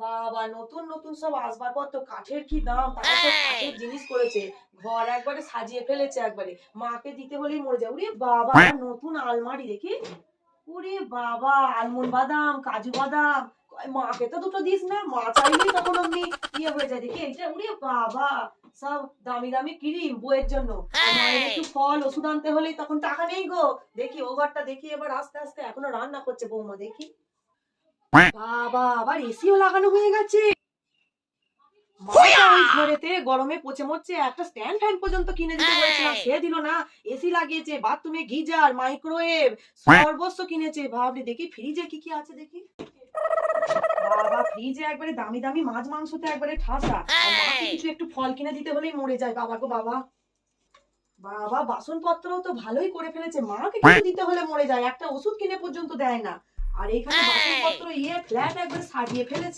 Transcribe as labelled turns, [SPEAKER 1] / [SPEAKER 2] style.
[SPEAKER 1] বাবা নতুন নতুন সব আসবাবপত্র, কাঠের কি দাম, তারা সব কাঠের জিনিস করেছে, ঘর একবারে সাজিয়ে ফেলেছে, একবারে মাকে দিতে হলেই মরে যায়। ওরে বাবা, নতুন আলমারি দেখি, ওরে বাবা, আলমন্ড বাদাম, কাজু বাদাম, মাকে তো দুটো দিস না, মা চাইলেই তখন অমনি ইয়ে হয়ে যায় দেখি এইটা। ওরে বাবা, সব দামি দামি ক্রিম বইয়ের জন্য, আর মায়ের একটু ফল ওষুধ আনতে হলেই তখন টাকা নেই গো। দেখি ও ঘরটা দেখি এবার আস্তে আস্তে, এখনো রান্না করছে বৌমা দেখি। বাবা, আবার এসিও লাগানো হয়ে গেছে। মাটা ওই ঘরেতে গরমে পচে মরছে, একটা স্ট্যান্ড ফ্যান পর্যন্ত কিনে দিতে বলেছিলাম, সে দিল না। এসি লাগিয়েছে, বাথরুমে গিজার, মাইক্রোওয়েভ, সর্বস্ব কিনেছে। ভাবলি দেখি ফ্রিজে কি কি আছে দেখি। বাবা, ফ্রিজে একবারে দামি দামি মাছ মাংসতে একবারে ঠাসা, আর মাকে কিছু একটু ফল কিনে দিতে হলেই মরে যায়। বাবা গো বাবা, বাবা বাসনপত্রও তো ভালোই করে ফেলেছে, মাকে কিছু দিতে হলে মরে যায়, একটা ওষুধ কিনে পর্যন্ত দেয় না। আর এইখানে বাসনপত্র ইয়ে ফ্ল্যাট একবার সাজিয়ে ফেলেছে।